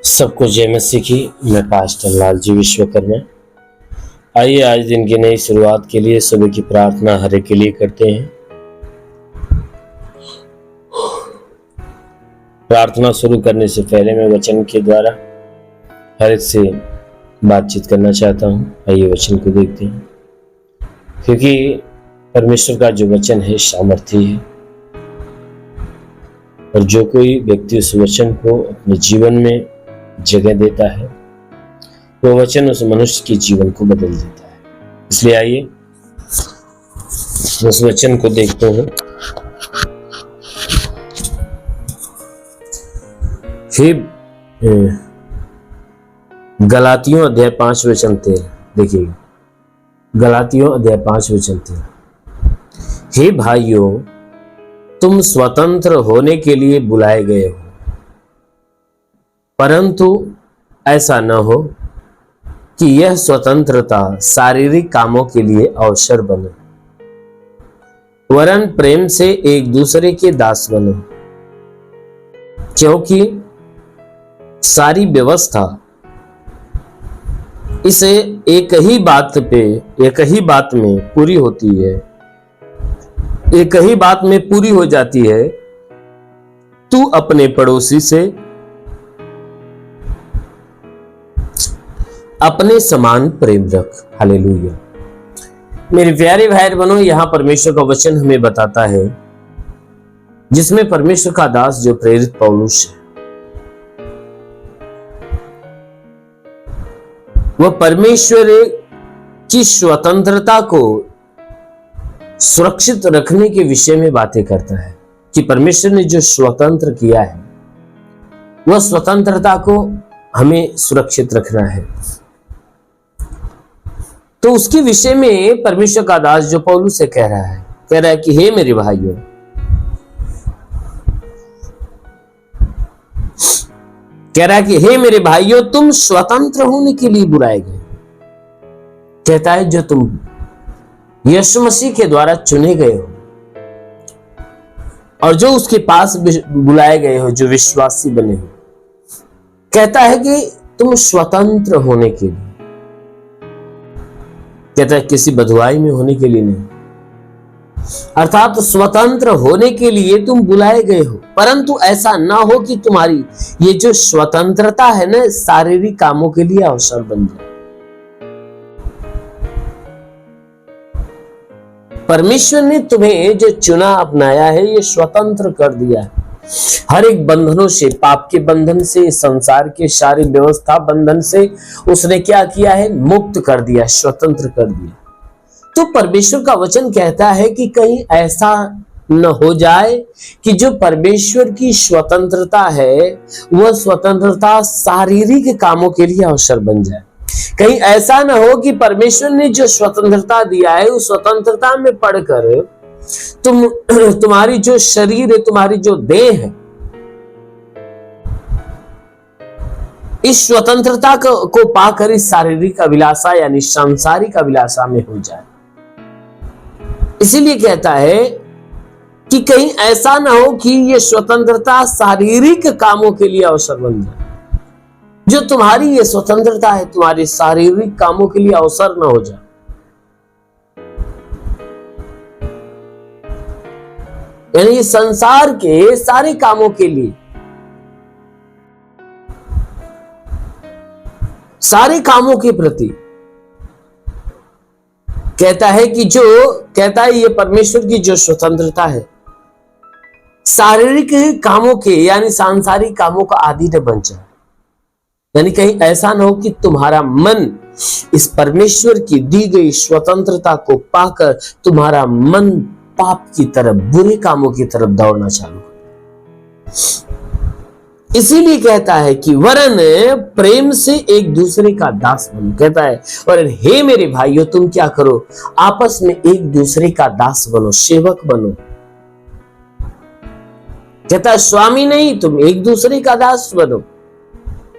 सबको जय मसीह की। मैं पास्टर लालजी विश्वकर्मा। आइए आज दिन की नई शुरुआत के लिए सुबह की प्रार्थना हर एक के लिए करते हैं। प्रार्थना शुरू करने से पहले मैं वचन के द्वारा हर एक से बातचीत करना चाहता हूँ। आइए वचन को देखते हैं, क्योंकि परमेश्वर का जो वचन है सामर्थी है, और जो कोई व्यक्ति उस वचन को अपने जीवन में जगह देता है वो वचन उस मनुष्य के जीवन को बदल देता है। इसलिए आइए उस वचन को देखते हैं। फिर गलातियों अध्याय 5 वचन 13 देखिएगा। गलातियों अध्याय 5 वचन 13, हे भाइयों, तुम स्वतंत्र होने के लिए बुलाए गए हो, परंतु ऐसा न हो कि यह स्वतंत्रता शारीरिक कामों के लिए अवसर बने, वरन प्रेम से एक दूसरे के दास बनो, क्योंकि सारी व्यवस्था इसे एक ही बात में पूरी होती है, एक ही बात में पूरी हो जाती है, तू अपने पड़ोसी से अपने समान प्रेम रख। हालेलुया। मेरे प्यारे भाई बहनों, यहां परमेश्वर का वचन हमें बताता है, जिसमें परमेश्वर का दास जो प्रेरित पौलुस है, वह परमेश्वर की स्वतंत्रता को सुरक्षित रखने के विषय में बातें करता है कि परमेश्वर ने जो स्वतंत्र किया है वह स्वतंत्रता को हमें सुरक्षित रखना है। तो उसके विषय में परमेश्वर का दास जो पौलुस से कह रहा है कि हे मेरे भाइयों, हे मेरे भाइयों, तुम स्वतंत्र होने के लिए बुलाए गए। कहता है जो तुम यीशु मसीह के द्वारा चुने गए हो और जो उसके पास बुलाए गए हो, जो विश्वासी बने हो, कहता है कि तुम स्वतंत्र होने के लिए। कहता है किसी बधुआई में होने के लिए नहीं, अर्थात स्वतंत्र होने के लिए तुम बुलाए गए हो, परंतु ऐसा ना हो कि तुम्हारी ये जो स्वतंत्रता है ना शारीरिक कामों के लिए अवसर बन जाए। परमेश्वर ने तुम्हें जो चुना अपनाया है, ये स्वतंत्र कर दिया है हर एक बंधनों से, पाप के बंधन से, संसार के सारी व्यवस्था बंधन से उसने क्या किया है, मुक्त कर दिया, स्वतंत्र कर दिया। तो परमेश्वर का वचन कहता है कि कहीं ऐसा न हो जाए कि जो परमेश्वर की स्वतंत्रता है वह स्वतंत्रता शारीरिक कामों के लिए अवसर बन जाए। कहीं ऐसा न हो कि परमेश्वर ने जो स्वतंत्रता दिया है उस स्वतंत्रता में पढ़कर तुम्हारी जो शरीर है, तुम्हारी जो देह है, इस स्वतंत्रता को पाकर इस शारीरिक अभिलाषा यानी सांसारिक अभिलाषा में हो जाए। इसीलिए कहता है कि कहीं ऐसा ना हो कि ये स्वतंत्रता शारीरिक कामों के लिए अवसर बन जाए। जो तुम्हारी ये स्वतंत्रता है तुम्हारे शारीरिक कामों के लिए अवसर ना हो जाए। यानी संसार के सारे कामों के लिए, सारे कामों के प्रति कहता है कि ये परमेश्वर की जो स्वतंत्रता है शारीरिक कामों के यानी सांसारिक कामों का आदी न बन जाए। यानी कहीं ऐसा ना हो कि तुम्हारा मन इस परमेश्वर की दी गई स्वतंत्रता को पाकर तुम्हारा मन पाप की तरफ, बुरे कामों की तरफ दौड़ना चालू कर। इसीलिए कहता है कि वरन प्रेम से एक दूसरे का दास बनो। कहता है वरन हे मेरे भाइयों, तुम क्या करो, आपस में एक दूसरे का दास बनो, सेवक बनो। कहता है स्वामी नहीं, तुम एक दूसरे का दास बनो,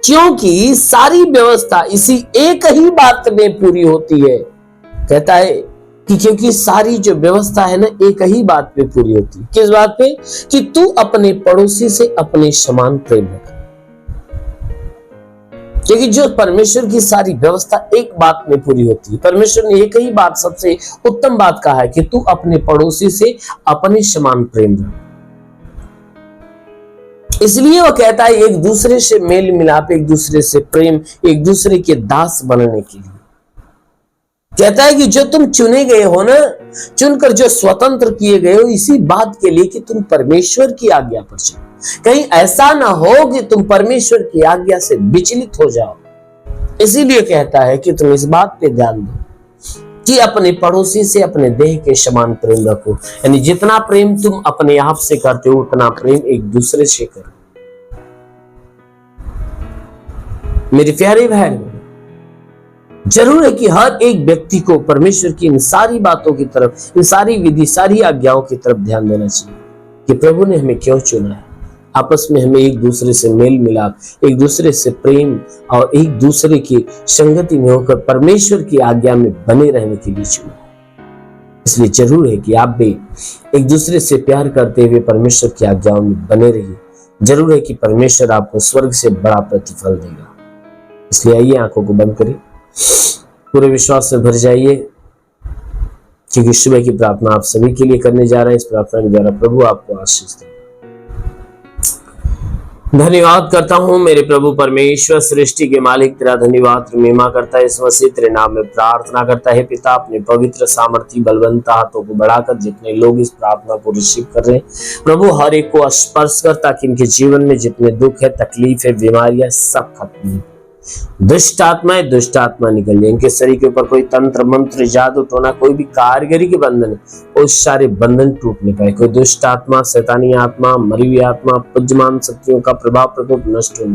क्योंकि सारी व्यवस्था इसी एक ही बात में पूरी होती है। कहता है कि क्योंकि सारी जो व्यवस्था है ना एक ही बात पे पूरी होती है। किस बात पे? कि तू अपने पड़ोसी से अपने समान प्रेम रख। क्योंकि जो परमेश्वर की सारी व्यवस्था एक बात में पूरी होती है। परमेश्वर ने एक ही बात सबसे उत्तम बात कहा है कि तू अपने पड़ोसी से अपने समान प्रेम रख। इसलिए वो कहता है एक दूसरे से मेल मिलाप, एक दूसरे से प्रेम, एक दूसरे के दास बनने के लिए। कहता है कि जो तुम चुने गए हो ना, चुनकर जो स्वतंत्र किए गए हो, इसी बात के लिए कि तुम परमेश्वर की आज्ञा पर चलो। कहीं ऐसा ना हो कि तुम परमेश्वर की आज्ञा से विचलित हो जाओ। इसीलिए कहता है कि तुम इस बात पे ध्यान दो कि अपने पड़ोसी से अपने देह के समान प्रेम रखो। यानी जितना प्रेम तुम अपने आप से करते हो उतना प्रेम एक दूसरे से करो। मेरे प्यारे भाई, जरूर है कि हर एक व्यक्ति को परमेश्वर की इन सारी बातों की तरफ, इन सारी विधि, सारी आज्ञाओं की तरफ ध्यान देना चाहिए कि प्रभु ने हमें क्यों चुना है। आपस में हमें एक दूसरे से मेल मिलाप, एक दूसरे से प्रेम और एक दूसरे की संगति में होकर परमेश्वर की आज्ञा में बने रहने के लिए चुना है। इसलिए जरूर है कि आप भी एक दूसरे से प्यार करते हुए परमेश्वर की आज्ञाओं में बने रहिए। जरूर है कि परमेश्वर आपको स्वर्ग से बड़ा प्रतिफल देगा। इसलिए आइए आंखों को बंद करें, पूरे विश्वास से भर जाइए, क्योंकि सुबह की प्रार्थना आप सभी के लिए करने जा रहे हैं। इस प्रार्थना के द्वारा प्रभु आपको आशीष दे। धन्यवाद करता हूँ मेरे प्रभु परमेश्वर, सृष्टि के मालिक, तेरा धन्यवाद महिमा करता है इस मसीह तेरे नाम में प्रार्थना करता है। पिता, अपने पवित्र सामर्थी बलवंत हाथों को बढ़ाकर जितने लोग इस प्रार्थना को रिसीव कर रहे हैं प्रभु, हर एक को स्पर्श कर, ताकि इनके जीवन में जितने दुख है, तकलीफ है, बीमारियां सब खत्म हो। दुष्ट आत्मा निकल जाए इनके शरीर के ऊपर। कोई तंत्र मंत्र जादू टोना, कोई भी कारीगरी के बंधन, वो सारे बंधन टूट नहीं पाए। कोई दुष्ट आत्मा, शैतानी आत्मा, मरी हुई आत्मा, पुज्यमान शक्तियों का प्रभाव प्रकोप नष्ट हो।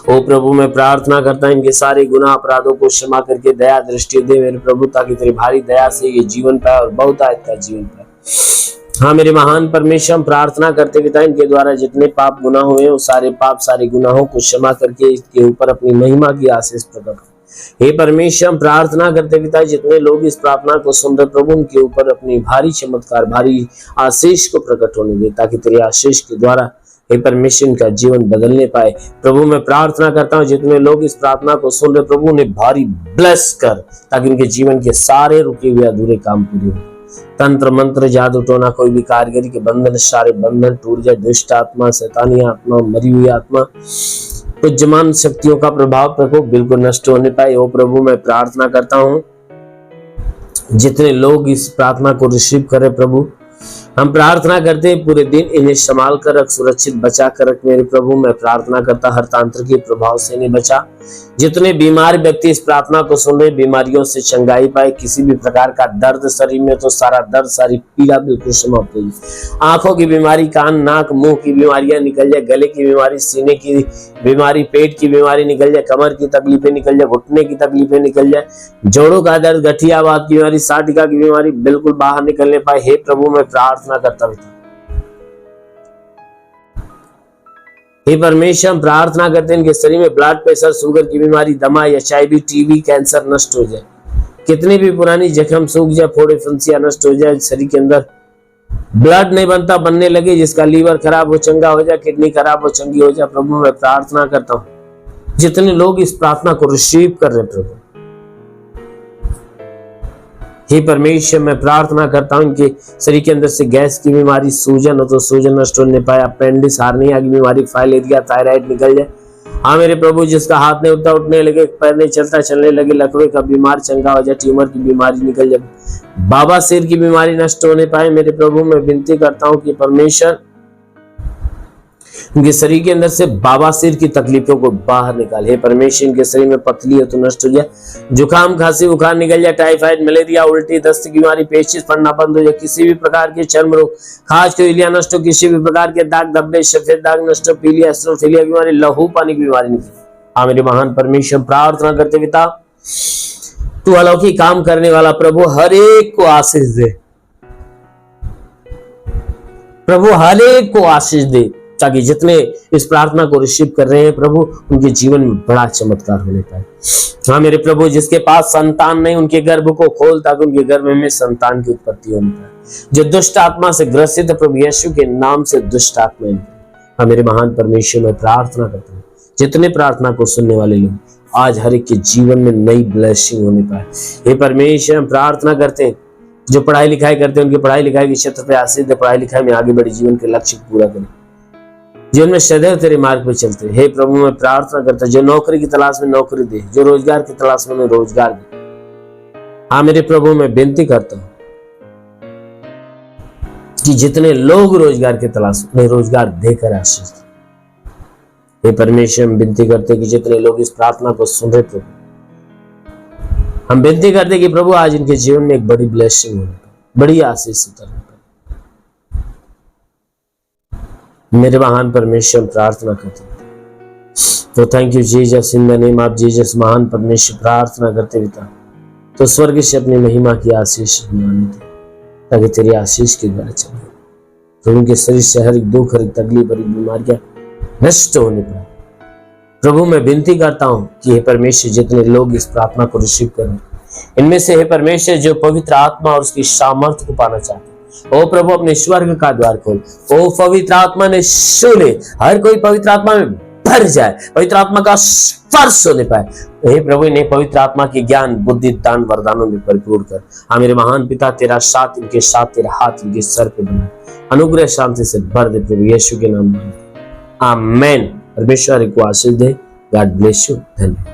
ओ प्रभु, मैं प्रार्थना करता हूं इनके सारे गुनाह अपराधों को क्षमा करके दया दृष्टि दे मेरे प्रभु, ताकि तेरी भारी दया से ये जीवन पाए और बहुत आयत का जीवन पाए। हाँ मेरे महान परमेश्वर, हम प्रार्थना करते पिता, इनके द्वारा जितने पाप गुनाह हुए वो सारे पाप, सारे गुनाहों को क्षमा करके इसके ऊपर अपनी महिमा की आशीष प्रकट कर। हे परमेश्वर, हम प्रार्थना करते पिता, जितने लोग इस प्रार्थना को सुन रहे प्रभु, उनके ऊपर अपनी भारी चमत्कार, भारी आशीष को प्रकट होने दे, ताकि तेरी आशीष के द्वारा हे परमेश्वर इनका जीवन बदलने पाए। प्रभु मैं प्रार्थना करता हूँ जितने लोग इस प्रार्थना को सुन रहे प्रभु, उन्हें भारी ब्लेस कर, ताकि उनके जीवन के सारे रुके हुए अधूरे काम पूरे हो। तंत्र मंत्र जादू टोना, कोई भी कारीगरी के बंधन, सारे बंधन टूट जाए। दुष्ट आत्मा, शैतानी आत्मा, मरी हुई आत्मा, पुज्यमान शक्तियों का प्रभाव प्रकोप बिल्कुल नष्ट होने पाए। ओ प्रभु मैं प्रार्थना करता हूँ जितने लोग इस प्रार्थना को रिसीव करें प्रभु, हम प्रार्थना करते हैं पूरे दिन इन्हें संभाल कर रख, सुरक्षित बचा कर रख मेरे प्रभु। मैं प्रार्थना करता हर तांत्रिक के प्रभाव से इन्हें बचा। जितने बीमार व्यक्ति इस प्रार्थना को सुन रहे, बीमारियों से चंगाई पाए। किसी भी प्रकार का दर्द शरीर में तो सारा दर्द, सारी पीड़ा बिल्कुल समाप्त हो जाए। आंखों की बीमारी, कान नाक मुंह की बीमारियां निकल जाए, गले की बीमारी, सीने की बीमारी, पेट की बीमारी निकल जाए, कमर की तकलीफें निकल जाए, घुटने की तकलीफें निकल जाए, जोड़ों का दर्द, गठियावात की बीमारी, साटिका की बीमारी बिल्कुल बाहर निकलने पाए। हे प्रभु मैं प्रार्थना करता हूं, हे परमेश्वर हम प्रार्थना करते हैं इनके शरीर में ब्लड प्रेशर, शुगर की बीमारी, दमा, HIV, TB, कैंसर नष्ट हो जाए। कितनी भी पुरानी जख्म सूख जाए, फोड़े फंसियां नष्ट हो जाए, शरीर के अंदर ब्लड नहीं बनता, बनने लगे, जिसका लीवर खराब हो चंगा हो जाए, किडनी खराब हो चंगी हो जाए। प्रभु मैं प्रार्थना करता हूँ जितने लोग इस प्रार्थना को रिसीव कर रहे प्रभु, हे परमेश्वर मैं प्रार्थना करता हूँ इनके शरीर के अंदर से गैस की बीमारी, सूजन हो तो सूजन नष्ट होने पाए, अपेंडिक्स, हार्निया की बीमारी, फाइलेरिया, थायराइड निकल जाए। हाँ मेरे प्रभु, जिसका हाथ नहीं उठता, उठने लगे, पैर नहीं चलता, चलने लगे, लकवे का बीमार चंगा हो जाए, ट्यूमर की बीमारी निकल जाए, बाबा सिर की बीमारी नष्ट होने पाए। मेरे प्रभु मैं विनती करता हूँ कि परमेश्वर इनके शरीर के अंदर से बाबा सिर की तकलीफों को बाहर निकाल। हे परमेश्वर इनके शरीर में पथरी है तो नष्ट हो जाए, जुकाम, खांसी, बुखार निकल जाए, टाइफाइड, मलेरिया, उल्टी, दस्त की बीमारी, पेचिश पड़ना बंद हो जाए, किसी भी प्रकार के चर्म रोग, खाज को इलिया नष्ट हो, किसी भी प्रकार के दाग धब्बे, सफेद दाग नष्ट हो, पीलिया, एस्ट्रोफिलिया की बीमारी, लहू पानी की बीमारी निकले। हाँ मेरे महान परमेश्वर प्रार्थना करते पिता, तू अलौकिक काम करने वाला प्रभु हर एक को आशीष दे प्रभु, हर एक को आशीष दे, ताकि जितने इस प्रार्थना को रिसीव कर रहे हैं प्रभु, उनके जीवन में बड़ा चमत्कार होने पाए। हाँ मेरे प्रभु, जिसके पास संतान नहीं उनके गर्भ को खोल, ताकि उनके गर्भ में संतान की उत्पत्ति होने पाए। जो दुष्ट आत्मा से ग्रसित प्रभु यीशु के नाम से दुष्ट आत्मा। हाँ मेरे महान परमेश्वर मैं प्रार्थना करता हूँ जितने प्रार्थना को सुनने वाले लोग आज हर एक के जीवन में नई ब्लेसिंग होने पाए। हे परमेश्वर, हम प्रार्थना करते हैं जो पढ़ाई लिखाई करते हैं उनकी पढ़ाई लिखाई के क्षेत्र पे आशीष दे, पढ़ाई लिखाई में आगे बढ़े, जीवन के लक्ष्य को पूरा करें, जीवन में सदैव तेरे मार्ग पे चलते। हे प्रभु, मैं प्रार्थना करता जो नौकरी की तलाश में नौकरी दे, जो रोजगार की तलाश में रोजगार दे। हाँ मेरे प्रभु, मैं विनती करता हूं कि जितने लोग रोजगार की तलाश में रोजगार देकर आशीष दे। हे परमेश्वर, हम विनती करते कि जितने लोग इस प्रार्थना को सुन रहे प्रभु, हम विनती करते कि प्रभु आज इनके जीवन में एक बड़ी ब्लेसिंग होने पाए, बड़ी आशीष उतरने पाए। मेरे महान परमेश्वर, प्रार्थना करते तो thank you Jesus, in the name of Jesus. महान परमेश्वर, प्रार्थना करते पिता तो स्वर्ग से अपनी महिमा की आशीष मानने दे, ताकि तेरी आशीष के द्वारा चले प्रभु के शरीर से हर एक दुख, हर एक तकलीफ, हर एक बीमारियां नष्ट होने पाए। प्रभु मैं विनती करता हूं कि हे परमेश्वर, जितने लोग इस प्रार्थना को रिसीव करें, इनमें से हे परमेश्वर जो पवित्र आत्मा और उसकी सामर्थ्य को पाना चाहते, ओ प्रभु अपने स्वर्ग का द्वार खोल, ओ पवित्र आत्मा ने छू ले, हर कोई पवित्र आत्मा में भर जाए, पवित्र आत्मा का स्पर्श होने पाए। हे प्रभु, इन्हें पवित्र आत्मा के ज्ञान, बुद्धि, दान, वरदानों में परिपूर्ण कर। हाँ मेरे महान पिता, तेरा साथ इनके साथ, तेरा हाथ इनके सर पे बना, अनुग्रह शांति से भर दे प्रभु यीशु के नाम में, आमेन। परमेश्वर को आशीष दे। God bless you. धन्यवाद।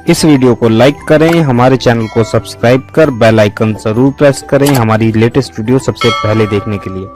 इस वीडियो को लाइक करें, हमारे चैनल को सब्सक्राइब कर बेल आइकन जरूर प्रेस करें हमारी लेटेस्ट वीडियो सबसे पहले देखने के लिए।